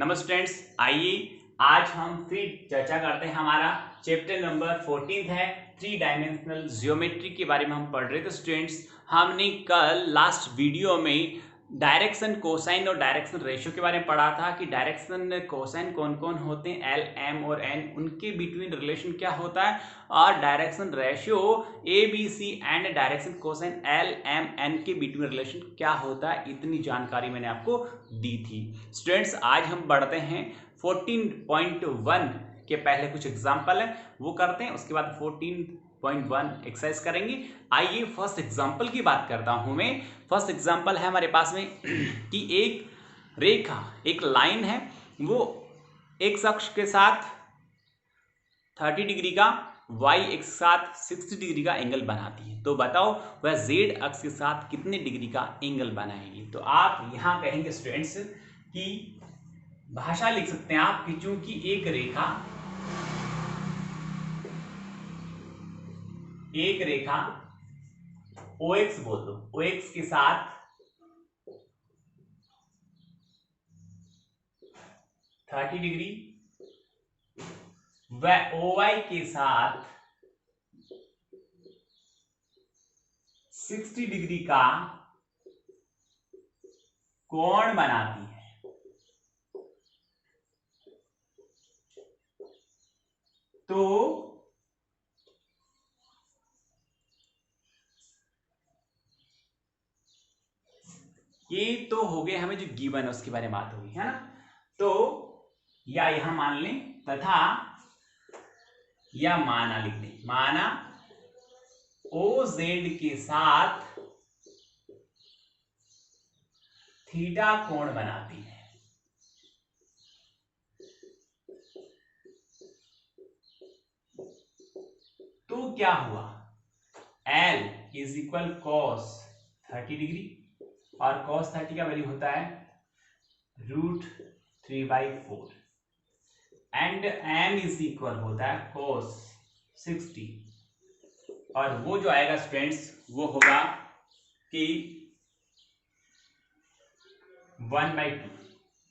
नमस्ते स्टूडेंट्स, आइए आज हम फिर चर्चा करते हैं। हमारा चैप्टर नंबर 14 है, थ्री डायमेंशनल ज्योमेट्री के बारे में हम पढ़ रहे थे। स्टूडेंट्स, हमने कल लास्ट वीडियो में डायरेक्शन कोसाइन और डायरेक्शन रेशियो के बारे में पढ़ा था कि डायरेक्शन कोसाइन कौन कौन होते हैं, एल, एम और एन, उनके बिटवीन रिलेशन क्या होता है, और direction ratio A B C and direction cosine L M N के बिटवीन रिलेशन क्या होता है। इतनी जानकारी मैंने आपको दी थी। स्टूडेंट्स, आज हम बढ़ते हैं 14.1 के पहले कुछ एग्जाम्पल है वो करते हैं, उसके बाद 14.1 एक्सरसाइज करेंगे। आइए फर्स्ट एग्जाम्पल की बात करता हूं मैं। फर्स्ट एग्जाम्पल है हमारे पास में कि एक रेखा, एक लाइन है, वो एक्स अक्ष के साथ 30 डिग्री का, वाई एक्स के साथ 60 डिग्री का एंगल बनाती है। तो बताओ वह जेड अक्ष के साथ कितने डिग्री का एंगल बनाएगी। तो आप यहां कहेंगे स्टूडेंट्स कि भाषा लिख सकते हैं आप कि चूंकि एक रेखा OX बोल दो, OX के साथ 30 डिग्री व OY के साथ 60 डिग्री का कोण बनाती है। तो ये तो हो गए हमें जो गिवन है उसके बारे में बात होगी, है ना। तो या यहां मान लें तथा या माना लिख दें, माना OZ के साथ थीटा कोण बनाती है। तो क्या हुआ, L is equal cos 30 degree और कॉस 30 का वैल्यू होता है √3/4 एंड M इज इक्वल होता है कॉस 60 और वो जो आएगा स्टूडेंट्स वो होगा कि 1/2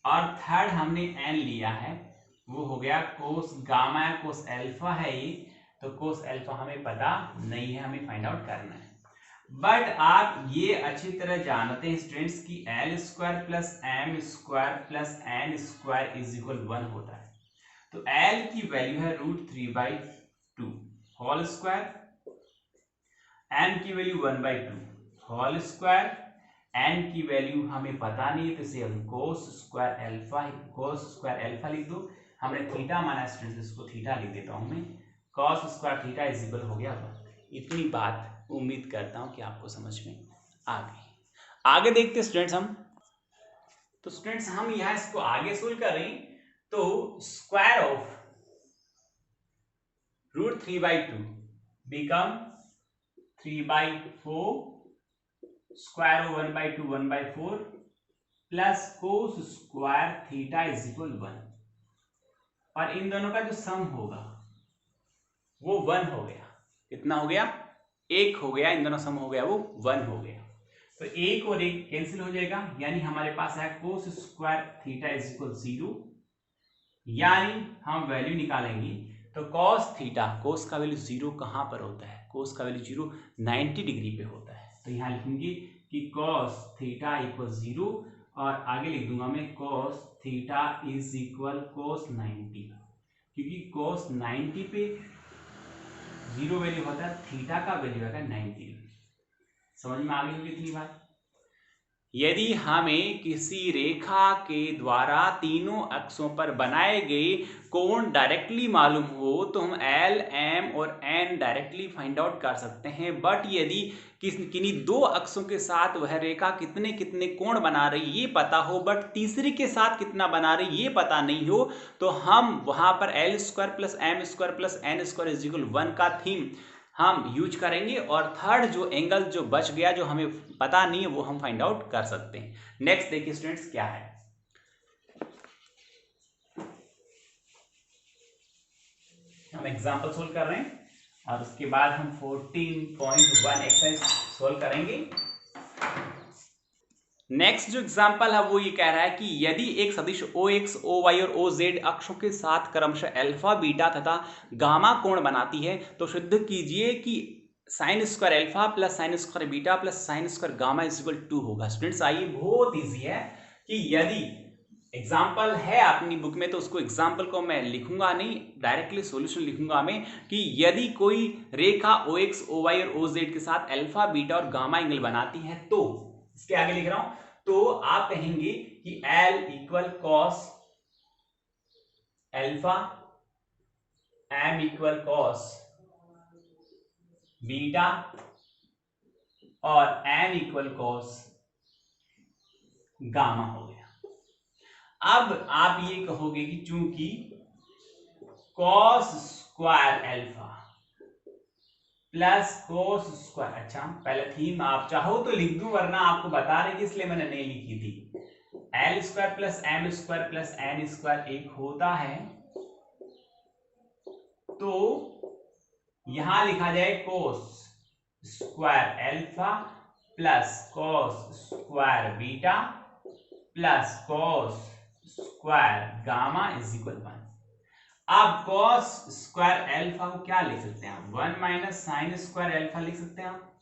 और थर्ड हमने n लिया है वो हो गया कोस गामा या कोस अल्फा है ये, तो कोस अल्फा हमें पता नहीं है, हमें फाइंड आउट करना है। बट आप ये अच्छी तरह जानते हैं स्टूडेंट्स कि L² plus M² plus N² is equal 1 होता है। तो L की वैल्यू है √3/2 होल स्क्वायर, M की वैल्यू 1/2 होल स्क्वायर, N की वैल्यू हमें पता नहीं है तो इसे हम कोस स्क्वायर अल्फा लिख दो। हमने थीटा माना स्टूडेंट्स, इसको थीटा लिख देता हूं मैं, cos square theta is equal हो गया 1। इतनी बात उम्मीद करता हूं कि आपको समझ में आ गई। आगे देखते स्टूडेंट्स हम। तो स्टूडेंट्स हम यहां इसको आगे सोल्व कर रहे हैं, तो square of √3/2 become 3/4 square of 1/2 1/4 plus cos square theta is equal 1 और इन दोनों का जो सम होगा वो 1 हो गया। कितना हो गया, 1 हो गया। इन दोनों सम हो गया वो 1 हो गया। तो 1 और 1 कैंसिल हो जाएगा, यानी हमारे पास है cos square theta is equal 0, यानी हम वैल्यू निकालेंगे तो कॉस थीटा, कोस का वैल्यू 0 कहां पर होता है, कोस का वैल्यू 0 90 डिग्री पे होता है। तो यहां लिखेंगे कि कॉस थीटा इक्वल 0 और आगे लिख दूंगा मैं कॉस थीटा इज इक्वल कोस 90, क्योंकि कोस 90 पे 0 वैल्यू होता है, थीटा का वैल्यू होगा 90। समझ में आ गई होगी इतनी बात। यदि हमें किसी रेखा के द्वारा तीनों अक्षों पर बनाए गए कोण डायरेक्टली मालूम हो तो हम L, M और N डायरेक्टली फाइंड आउट कर सकते हैं। बट यदि किन्हीं दो अक्षों के साथ वह रेखा कितने कितने कोण बना रही ये पता हो, बट तीसरी के साथ कितना बना रही ये पता नहीं हो, तो हम वहां पर L² plus M² plus N² is equal 1 का थीम हम यूज करेंगे और थर्ड जो एंगल जो बच गया जो हमें पता नहीं है वो हम फाइंड आउट कर सकते हैं। नेक्स्ट देखिए स्टूडेंट्स क्या है, हम एग्जांपल सोल्व कर रहे हैं और उसके बाद हम 14.1 एक्सरसाइज सोल्व करेंगे। नेक्स्ट जो एग्जांपल है वो ये कह रहा है कि यदि एक सदिश OX, OY और OZ अक्षों के साथ क्रमशः अल्फा, बीटा तथा गामा कोण बनाती है तो सिद्ध कीजिए कि sine square alpha plus sine square beta plus sine square gamma is equal 2 होगा। स्टूडेंट्स आइए, बहुत इजी है कि यदि एग्जाम्पल है अपनी बुक में तो उसको एग्जाम्पल को मैं लिखूंगा नहीं, डायरेक्टली सॉल्यूशन लिखूंगा मैं कि यदि कोई रेखा OX, OY और OZ के साथ अल्फा, बीटा और गामा एंगल बनाती है तो इसके आगे लिख रहा हूं, तो आप कहेंगे कि L equal cos alpha, M equal cos beta और N इक्वल कॉस गामा हो गया। अब आप ये कहोगे कि चूंकि cos square alpha plus cos square, अच्छा पहले थीम आप चाहो तो लिख दूं वरना आपको बता रहे इसलिए मैंने नहीं लिखी थी। L square plus M square plus N square एक होता है, तो यहां लिखा जाए cos square alpha plus cos square beta plus cos square gamma is equal 1। अब कॉस स्क्वायर अल्फा को क्या लिख सकते हैं, 1 माइनस साइन स्क्वायर अल्फा लिख सकते हैं आप,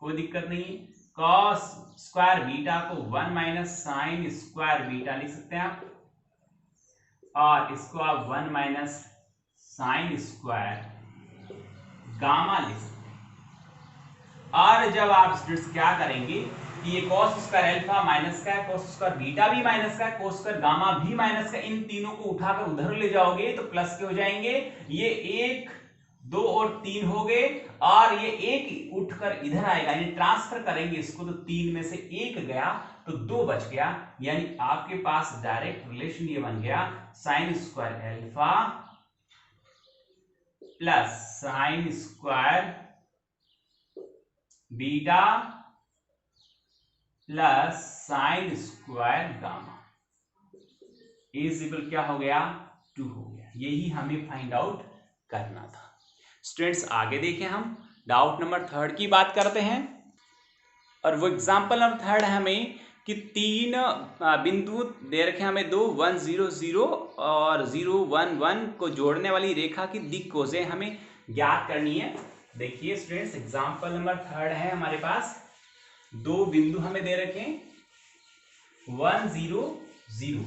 कोई दिक्कत नहीं है। कॉस स्क्वायर बीटा को 1 माइनस साइन स्क्वायर बीटा लिख सकते हैं आप, और इसको आप 1 माइनस साइन स्क्वायर गामा लिख सकते हैं। और जब आप स्टूडेंट्स क्या करेंगे कि ये कॉस स्क्वायर अल्फा माइनस का है, कॉस स्क्वायर बीटा भी माइनस का है, कॉस स्क्वायर गामा भी माइनस का, इन तीनों को उठाकर उधर ले जाओगे तो प्लस के हो जाएंगे। ये 1, 2 और 3 हो गए, और ये 1 उठकर इधर आएगा, यानी ट्रांसफर करेंगे इसको तो 3 में से 1 गया तो 2 बच गया, यानी आपके पास डायरेक्ट रिलेशन ये बन गया sine square alpha plus sine square beta plus sine square gamma is equal क्या हो गया, 2 हो गया। यही हमें फाइंड आउट करना था। स्टूडेंट्स आगे देखें, हम डाउट नंबर 3 की बात करते हैं, और वो एग्जांपल नंबर 3 है हमें कि 3 बिंदु दे रखे हमें, 2 1 0 0 और 0 1 1 को जोड़ने वाली रेखा की दिक् कोसें हमें ज्ञात करनी है। देखिए स्टूडेंट्स, एग्जांपल नंबर 3 है हमारे पास, 2 बिंदु हमें दे रखे 1 0 0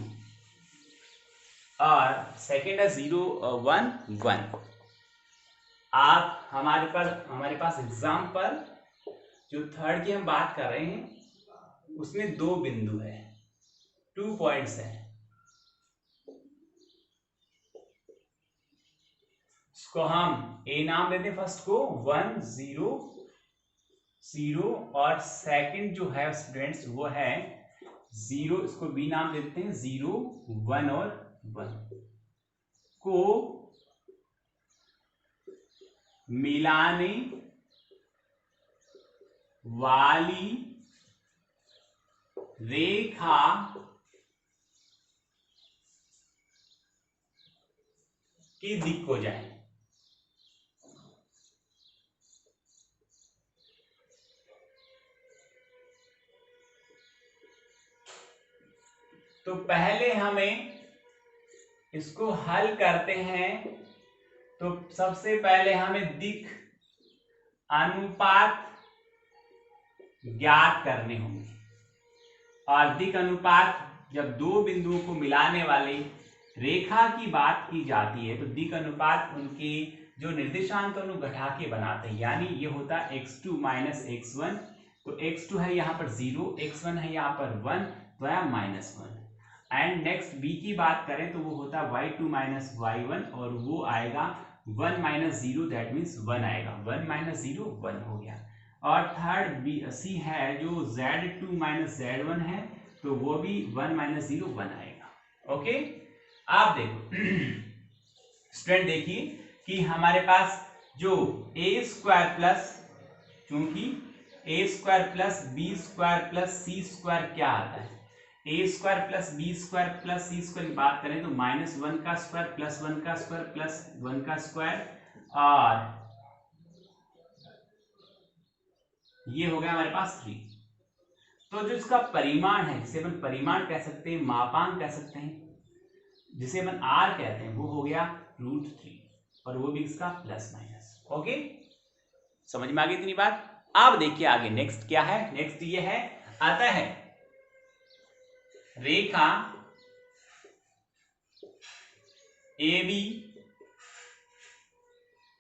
और सेकेंड है 0 1 1। आप हमारे पास एग्जाम्पल जो 3 की हम बात कर रहे हैं उसमें 2 बिंदु है, 2 पॉइंट्स है। इसको हम ए नाम देते हैं, फर्स्ट को 1 0 0 और सेकंड जो है स्टूडेंट्स वो है 0, इसको बी नाम देते हैं, 0 1 और 1 को मिलाने वाली रेखा की दिक् हो जाए। तो पहले हमें इसको हल करते हैं, तो सबसे पहले हमें दिक् अनुपात ज्ञात करने होंगे, और दिक् अनुपात जब 2 बिंदुओं को मिलाने वाली रेखा की बात की जाती है तो दिक् अनुपात उनके जो निर्देशांक उनको घटा के बनाते हैं, यानी ये होता है x2 माइनस x1, तो x2 है यहाँ पर 0, x1 है यहाँ पर 1, तो है -1। एंड नेक्स्ट बी की बात करें तो वो होता है y2 माइनस y1, और वो आएगा 1 माइनस 0, दैट मीन्स 1 आएगा, 1 माइनस 0 1 हो गया। और थर्ड बी सी है जो z2 माइनस z1 है, तो वो भी 1 माइनस 0 1 आएगा। ओके, आप देखो स्टूडेंट, देखिए कि हमारे पास जो a स्क्वायर प्लस, चूंकि a square plus B square plus C square क्या आता है, a square plus B square plus C square की बात करें तो -1 का स्क्वायर प्लस 1 का स्क्वायर प्लस 1 का स्क्वायर, और ये हो गया हमारे पास 3। तो जो इसका परिमाण है, जिसे अपन परिमाण कह सकते हैं, मापांक कह सकते हैं, जिसे अपन r कहते हैं, वो हो गया √3 और वो भी इसका प्लस माइनस। ओके, समझ में आ गई इतनी बात। अब देखिए आगे नेक्स्ट क्या है। नेक्स्ट ये है, आता है रेखा AB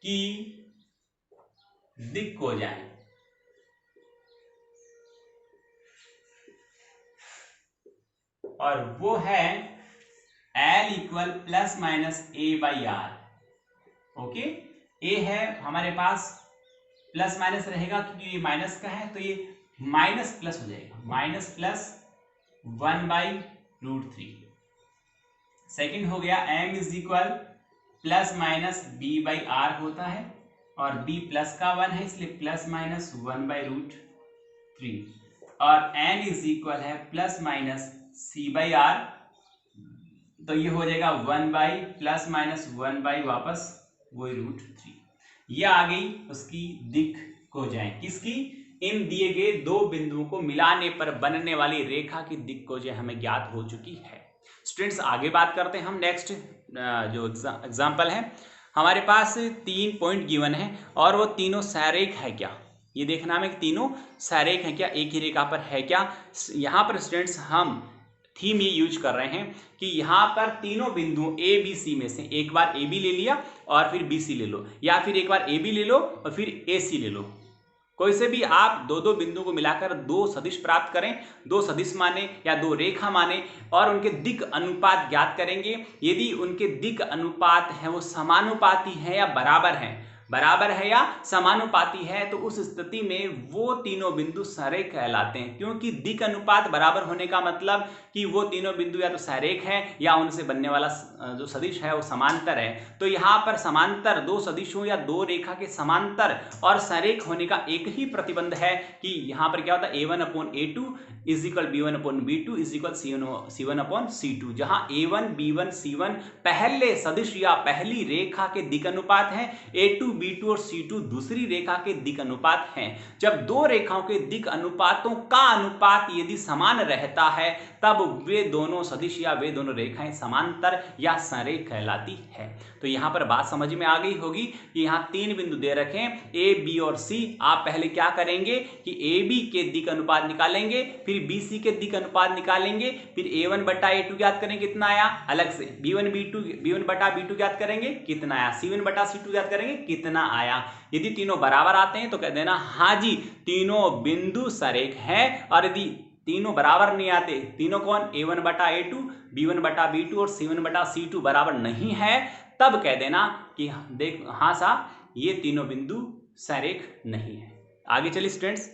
की दिक् को जाए, और वो है L equal plus minus A/R। Okay, A है हमारे पास, प्लस माइनस रहेगा क्योंकि ये माइनस का है, तो ये माइनस प्लस हो जाएगा, माइनस प्लस 1/√3। सेकंड हो गया M is equal plus minus B/R होता है, और B प्लस का 1 है इसलिए प्लस माइनस 1/√3, और N इज इक्वल है प्लस माइनस C/R, तो ये हो जाएगा 1 प्लस माइनस 1 वापस वही √3। ये आ गई उसकी दिक् को जाए, किसकी, इन दिए गए दो बिंदुओं को मिलाने पर बनने वाली रेखा की दिक् को जो हमें ज्ञात हो चुकी है। स्टूडेंट्स आगे बात करते हैं हम। नेक्स्ट जो एग्जांपल है, हमारे पास 3 पॉइंट गिवन है और वो तीनों सरेख है क्या, ये देखना हमें तीनों सरेख है क्या, एक ही रेखा पर है क्या। यहाँ पर स्टूडेंट्स हम थीम ये यूज कर रहे हैं कि यहाँ पर तीनों बिंदुओं ए बी सी में से एक बार ए बी ले लिया और फिर बी सी ले लो, या फिर एक बार ए बी ले लो और फिर ए सी ले लो। कोई से भी आप दो बिंदुओं को मिलाकर दो सदिश प्राप्त करें, दो सदिश माने या दो रेखा माने, और उनके दिक् अनुपात ज्ञात करेंगे। यदि उनके दिक् अनुपात है वो समानुपाती है या बराबर है या समानुपाती है, तो उस स्थिति में वो तीनों बिंदु सरेख कहलाते हैं। क्योंकि दिक् अनुपात बराबर होने का मतलब कि वो तीनों बिंदु या तो सरेख है या उनसे बनने वाला जो सदिश है वो समांतर है। तो यहाँ पर समांतर दो सदिशों या दो रेखा के समांतर और सरेख होने का एक ही प्रतिबंध है कि यहाँ पर क्या होता है, A1/A2 is equal B1/B2 is equal C1/C2, जहां A1 B1 C1 पहले सदिश या पहली रेखा के दिक् अनुपात है, A2 B2 और C2 दूसरी रेखा के दिक् अनुपात हैं। जब दो रेखाओं के दिक् अनुपातों का अनुपात यदि समान रहता है तब वे दोनों सदिश या वे दोनों रेखाएं समांतर या सरेख कहलाती है। तो यहाँ पर बात समझ में आ गई होगी कि यहाँ तीन बिंदु दे रखे हैं A B और C। आप पहले क्या करेंगे कि AB के दिक् अनुपात निकालेंगे, फिर BC के दिक् अनुपात निकालेंगे, फिर A1/A2 ज्ञात करेंगे कितना आया, अलग से B1/B2 ज्ञात करेंगे कितना आया, C1/C2 ज्ञात करेंगे कितना आया। यदि तीनों बराबर आते हैं तो कह देना हाँ जी तीनों बिंदु सरेख हैं, और यदि तीनों बराबर नहीं आते, तीनों कौन, A1/A2 B1/B2 और C1/C2 बराबर नहीं है, तब कह देना कि देख हाँ साहब ये तीनों बिंदु सरेख नहीं है। आगे चलिए स्टूडेंट्स,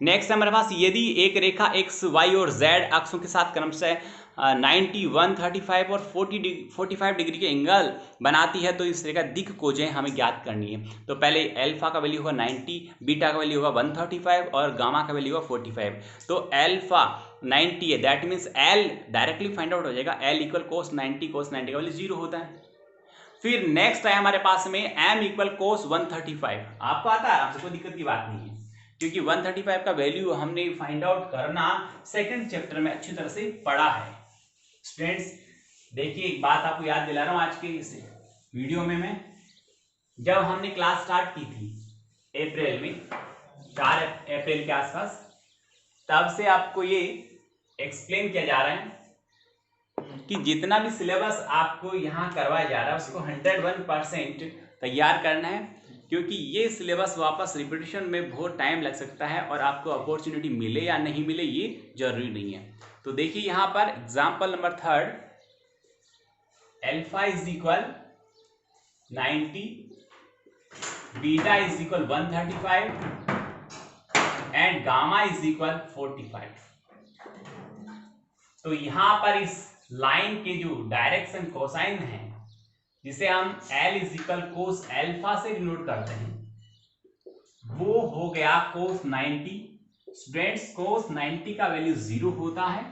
नेक्स्ट हमारे पास, यदि एक रेखा x y और z अक्षों के साथ क्रमशः 90 135 और 45 डिग्री के एंगल बनाती है तो इस रेखा दिक् को जो है हमें ज्ञात करनी है। तो पहले अल्फा का वैल्यू होगा 90, बीटा का वैल्यू होगा 135 और गामा का वैल्यू होगा 45। तो अल्फा 90 है, that means L directly find out हो जाएगा, L इक्वल cos 90 का वैल्यू 0 होता है। फिर नेक्स्ट है हमारे पास में M इक्वल cos 135, आपको आता है आराम से, कोई दिक्कत की बात नहीं है, क्योंकि 135 का वैल्यू हमने फाइंड आउट करना सेकंड चैप्टर में अच्छी तरह से पढ़ा है। स्टूडेंट्स देखिए एक बात आपको याद दिला रहा हूं आज के इस वीडियो में, मैं जब हमने क्लास स्टार्ट की थी अप्रैल में, 4 अप्रैल के आसपास, तब से आपको ये एक्सप्लेन किया जा रहा है कि जितना भी सिलेबस आपको यहाँ करवाया जा रहा है उसको 101% तैयार करना है, क्योंकि ये सिलेबस वापस रिपीटिशन में बहुत टाइम लग सकता है और आपको अपॉर्चुनिटी मिले या नहीं मिले ये जरूरी नहीं है। तो देखिए यहाँ पर example number 3, alpha is equal 90, beta is equal 135 and gamma is equal 45। तो यहाँ पर इस लाइन के जो डायरेक्शन कोसाइन है, जिसे हम L is equal cos alpha से डिनोट करते हैं, वो हो गया कोस 90। स्टूडेंट्स कोस 90 का वैल्यू 0 होता है।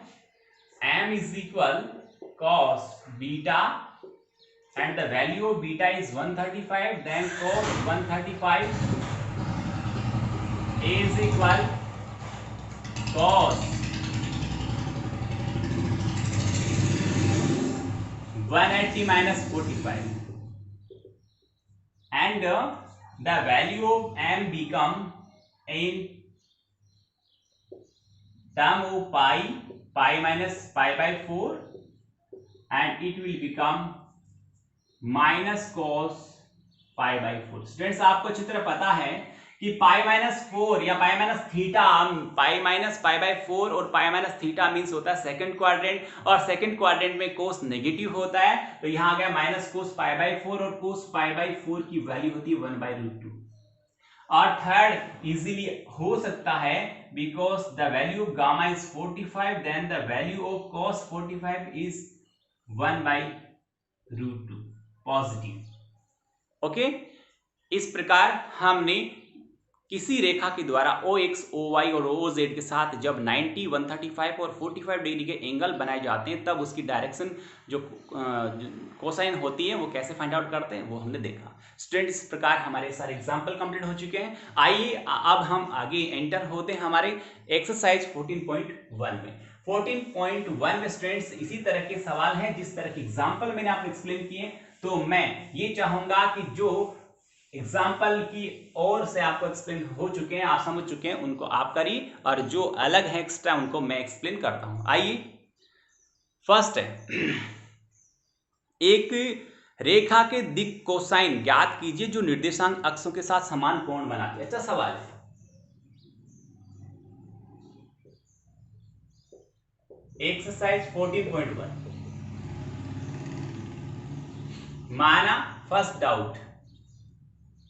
M is equal cos beta and the value of beta is 135, then cos 135 is equal cos 180 minus 45, and the value of m become in term of pi minus pi by 4, and it will become minus cos pi by 4। Students आपको चित्र पता है कि pi minus 4 या pi minus theta, pi minus pi by 4 और pi minus theta means होता है second quadrant, और सेकंड क्वाड्रेंट में कोस नेगेटिव होता है, तो यहां आ गया माइनस कोस पाई बाई 4, और कोस पाई बाई 4 की वैल्यू होती है 1/√2। और थर्ड इजीली हो सकता है because the value of gamma is 45, then the value of cos 45 is 1/√2 positive. Okay, इस प्रकार हमने किसी रेखा के द्वारा OX, OY और OZ के साथ जब 90, 135 और 45 डिग्री के एंगल बनाए जाते हैं तब उसकी डायरेक्शन जो कोसाइन होती है वो कैसे फाइंड आउट करते हैं वो हमने देखा। स्टूडेंट, इस प्रकार हमारे सारे एग्जाम्पल कंप्लीट हो चुके हैं। आइए अब हम आगे एंटर होते हैं हमारे एक्सरसाइज 14.1 में। 14.1 में स्टूडेंट्स इसी तरह के सवाल हैं जिस तरह के एग्जाम्पल मैंने आपको एक्सप्लेन किए, तो मैं ये चाहूंगा कि जो एग्जाम्पल की ओर से आपको एक्सप्लेन हो चुके हैं, आप समझ चुके हैं, उनको आप करिए, और जो अलग है एक्स्ट्रा उनको मैं एक्सप्लेन करता हूं। आइए, फर्स्ट है एक रेखा के दिक् कोसाइन ज्ञात कीजिए जो निर्देशांक अक्षों के साथ समान कोण बनाती है। अच्छा सवाल है। एक्सरसाइज 14.1 माना, फर्स्ट डाउट,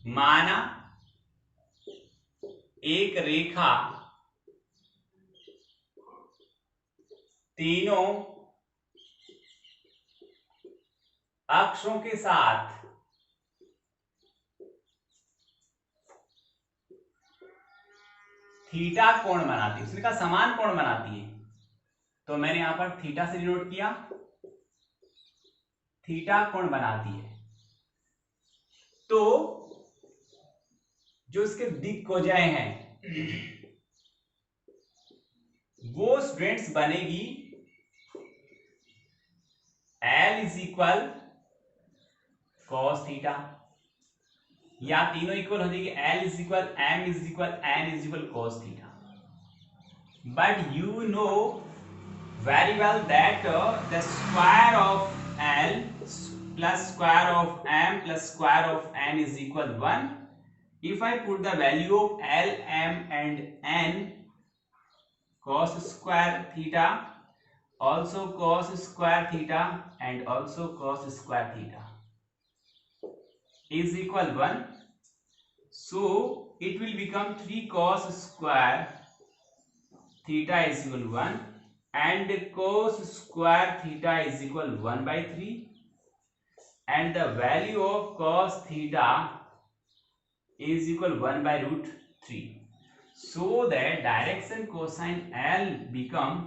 माना एक रेखा तीनों अक्षों के साथ थीटा कोण बनाती है। उसने कहा समान कोण बनाती है, तो मैंने यहां पर थीटा से डिनोट किया, थीटा कोण बनाती है। तो जो इसके दिक्कोजाएं हैं वो स्टूडेंट्स बनेगी L is equal cos theta, या तीनों इक्वल हो जाएगी L is equal M is equal N is equal cos theta. But you know very well that the square of L plus square of M plus square of N is equal 1. If I put the value of L, M and N, cos square theta, also cos square theta and also cos square theta is equal 1. So it will become 3 cos square theta is equal 1. And cos square theta is equal 1/3, and the value of cos theta is equal 1/√3. So that direction cosine L become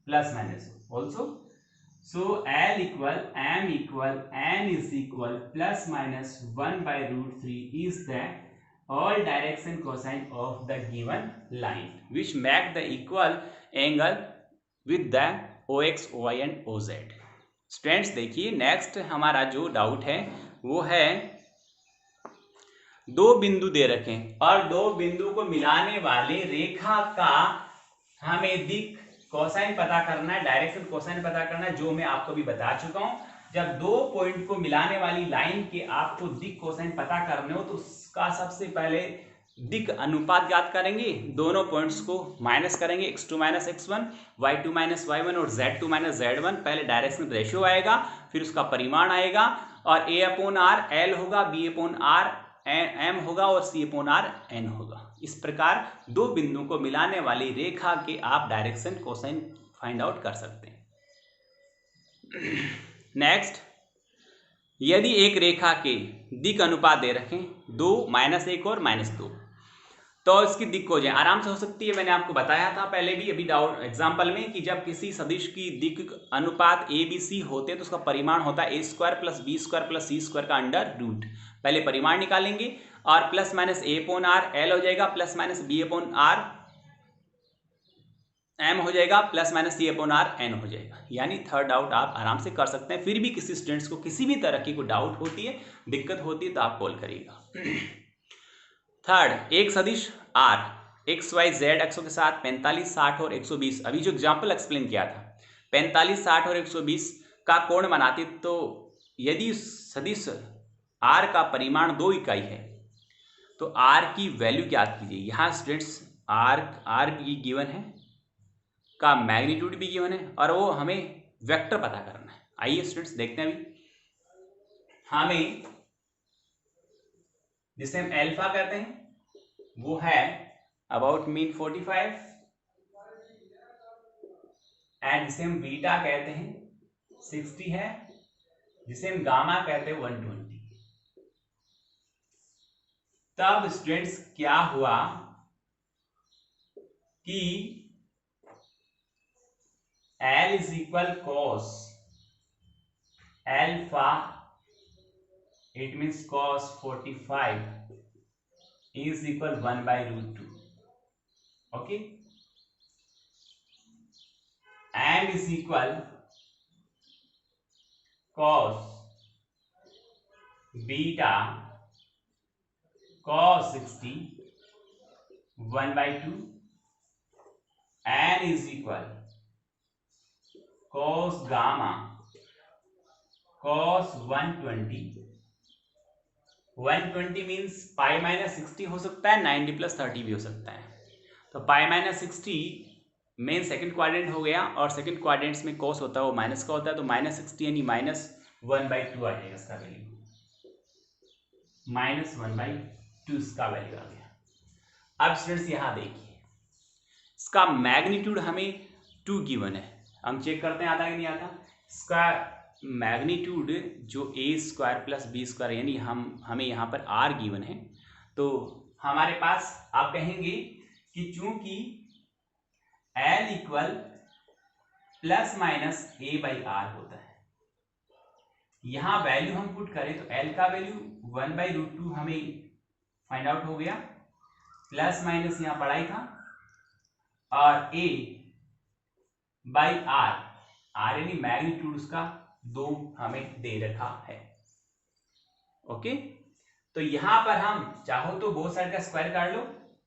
plus minus also. So L equal M equal N is equal plus minus 1/√3 is the all direction cosine of the given line, which make the equal angle with the OX, OY and OZ. Students देखिए, next हमारा जो doubt है वो है दो बिंदु दे रखे और दो बिंदु को मिलाने वाले रेखा का हमें दिक् कोसाइन पता करना है, डायरेक्शन कोसाइन पता करना है, जो मैं आपको भी बता चुका हूं। जब दो पॉइंट को मिलाने वाली लाइन के आपको दिक् कोसाइन पता करने हो तो उसका सबसे पहले दिक् अनुपात ज्ञात करेंगे, दोनों पॉइंट्स को माइनस करेंगे, x2 minus x1, y2 minus y1 और z2 माइनस z1। पहले डायरेक्शन रेशियो आएगा, फिर उसका परिमाण आएगा, और a/r l होगा, b/r m होगा और c/r n होगा। इस प्रकार दो बिंदुओं को मिलाने वाली रेखा के आप डायरेक्शन कोसाइन फाइंड आउट कर सकते हैं। नेक्स्ट, यदि एक रेखा के दिक् अनुपात दे रखें 2, -1 और -2, तो इसकी दिक् हो जाए आराम से हो सकती है। मैंने आपको बताया था पहले भी अभी डाउट एग्जाम्पल में कि जब किसी सदिश की दिक् अनुपात ABC होते हैं तो उसका परिमाण होता है a² + b² + c² का अंडर रूट। पहले परिमाण निकालेंगे और प्लस माइनस a/r l हो जाएगा, प्लस माइनस b/r m हो जाएगा plus minus c upon r n हो जाएगा। यानी थर्ड डाउट आप आराम से कर सकते हैं। फिर भी किसी स्टूडेंट्स को किसी भी तरह की कोई डाउट होती है, दिक्कत होती है तो आप कॉल करिएगा। थर्ड, एक सदिश r एक्स वाई जेड अक्षों के साथ 45, 60 और 120, अभी जो एग्जाम्पल एक्सप्लेन किया था 45, 60 और 120 का कोण बनाती, तो यदि सदिश r का परिमाण 2 इकाई है तो r की वैल्यू ज्ञात कीजिए। यहाँ स्टूडेंट्स r की गिवन है, का मैग्नीट्यूड भी गिवन है और वो हमें वेक्टर पता करना है। आइए स्टूडेंट्स देखते हैं। अभी हमें जिसे हम अल्फा कहते हैं वो है अबाउट मीन 45 एंड जिसे हम बीटा कहते हैं 60 है, जिसे हम गामा कहते हैं 120। तब स्टूडेंट्स क्या हुआ कि L is equal cos alpha, it means cos 45 is equal 1 by root 2. Okay, and is equal cos beta cos 60 1 by 2 and is equal cos gamma cos 120 means pi minus 60 हो सकता है, 90 plus 30 भी हो सकता है। तो pi minus 60 main second quadrant हो गया और सेकंड क्वाड्रेंट्स में cos होता है वो माइनस का होता है, तो माइनस 60 यानी माइनस 1/2 आ जाएगा इसका वैल्यू, माइनस 1/2 इसका वैल्यू आ गया। अब स्टूडेंट्स यहाँ देखिए इसका मैग्नीट्यूड हमें 2 गिवन है, हम चेक करते हैं आता कि नहीं आता। इसका मैग्नीट्यूड जो a square plus B square यानी हमें यहाँ पर r गिवन है, तो हमारे पास आप कहेंगे कि चूंकि L equal plus minus a by r होता है, यहाँ वैल्यू हम पुट करें तो L का वैल्यू 1/√2 हमें फाइंड आउट हो गया, प्लस माइनस यहाँ पढ़ाई था, और a बाई r यानी मैग्नीट्यूड उसका 2 हमें दे रखा है। ओके, तो यहां पर हम चाहो तो बोथ साइड का स्क्वायर काट लो,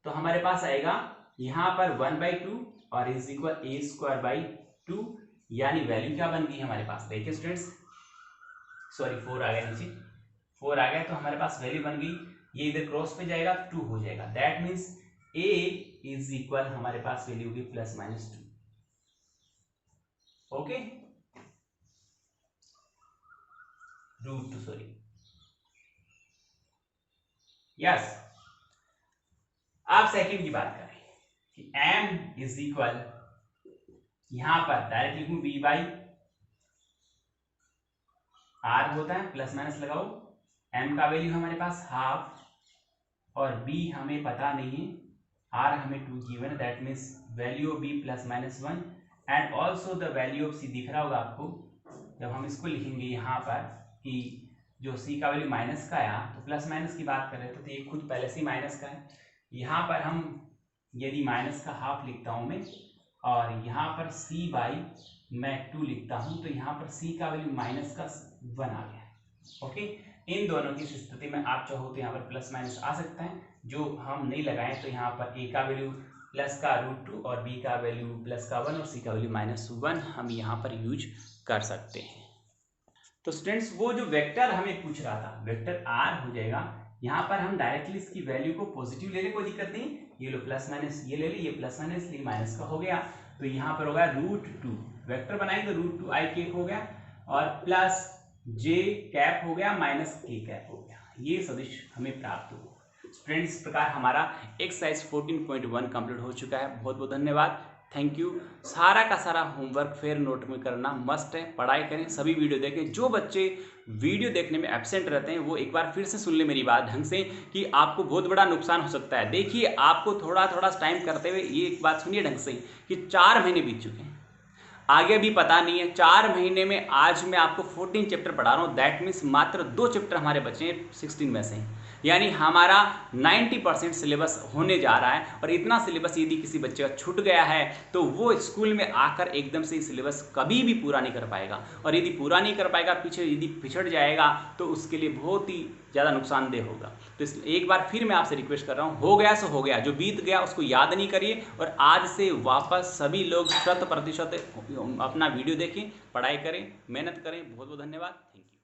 तो हमारे पास आएगा यहां पर 1/2 और is equal a square by 2, यानी वैल्यू क्या बन गई हमारे पास, देखिए स्टूडेंट्स, सॉरी 4 आ गया नीचे, 4 आ गया, तो हमारे पास वैल्यू बन गई, ये इधर क्रॉस पे जाएगा 2 हो जाएगा, that means a is equal हमारे पास वैल्यू होगी plus minus 2। Okay, √2 sorry, yes. अब सेकंड की बात करें कि m इज इक्वल, यहां पर डायरेक्ट लिखूं b बाई r होता है, प्लस माइनस लगाओ, m का वैल्यू हमारे पास हाफ और b हमें पता नहीं है, r हमें 2 गिवन है, that means value of b plus minus 1 and also the value of c दिख रहा होगा आपको, जब हम इसको लिखेंगे यहाँ पर कि जो c का वैल्यू माइनस का आया, तो प्लस माइनस की बात कर रहे थे तो ये खुद पहले से माइनस का है, यहाँ पर हम यदि माइनस का हाफ लिखता हूँ मैं और यहाँ पर c बाई मैं 2 लिखता हूँ, तो यहाँ पर c का वैल्यू माइनस का 1 आ गया। ओके, इन दोनों की स्थिति में आप चाहो तो यहाँ पर प्लस माइनस आ सकता है, जो हम नहीं लगाए तो यहाँ पर a का वैल्यू प्लस का √2 और b का वैल्यू प्लस का 1 और c का वैल्यू माइनस 1 हम यहाँ पर यूज कर सकते हैं। तो स्टूडेंट्स वो जो वेक्टर हमें पूछ रहा था, वेक्टर r हो जाएगा, यहाँ पर हम डायरेक्टली इसकी वैल्यू को पॉजिटिव ले ले, कोई दिक्कत नहीं, ये लो प्लस माइनस ये ले ले, ये प्लस माइनस ये माइनस का हो गया, तो यहाँ पर होगा √2, वेक्टर बनाई तो √2 i कैप हो गया और प्लस j कैप हो गया माइनस k कैप हो गया, ये सदिश हमें प्राप्त हुआ। स्टूडेंट्स इस प्रकार हमारा एक्सरसाइज 14.1 कंप्लीट हो चुका है। बहुत बहुत धन्यवाद, थैंक यू। सारा का सारा होमवर्क फेयर नोट में करना मस्ट है, पढ़ाई करें, सभी वीडियो देखें। जो बच्चे वीडियो देखने में एब्सेंट रहते हैं वो एक बार फिर से सुन ले मेरी बात ढंग से, कि आपको बहुत बड़ा नुकसान हो सकता है। देखिए आपको थोड़ा थोड़ा टाइम करते हुए ये एक बात सुनिए ढंग से कि 4 महीने बीत चुके हैं, आगे भी पता नहीं है। 4 महीने में आज मैं आपको 14 चैप्टर पढ़ा रहा हूँ, दैट मीन्स मात्र 2 चैप्टर हमारे बचे हैं 16 में से। यानी हमारा 90% सिलेबस होने जा रहा है। और इतना सिलेबस यदि किसी बच्चे का छूट गया है तो वो स्कूल में आकर एकदम से सिलेबस कभी भी पूरा नहीं कर पाएगा, और यदि पूरा नहीं कर पाएगा, पीछे यदि पिछड़ जाएगा तो उसके लिए बहुत ही ज़्यादा नुकसानदेह होगा। तो एक बार फिर मैं आपसे रिक्वेस्ट कर रहा हूँ, हो गया सो हो गया, जो बीत गया उसको याद नहीं करिए, और आज से वापस सभी लोग 100% अपना वीडियो देखें, पढ़ाई करें, मेहनत करें। बहुत बहुत धन्यवाद, थैंक यू।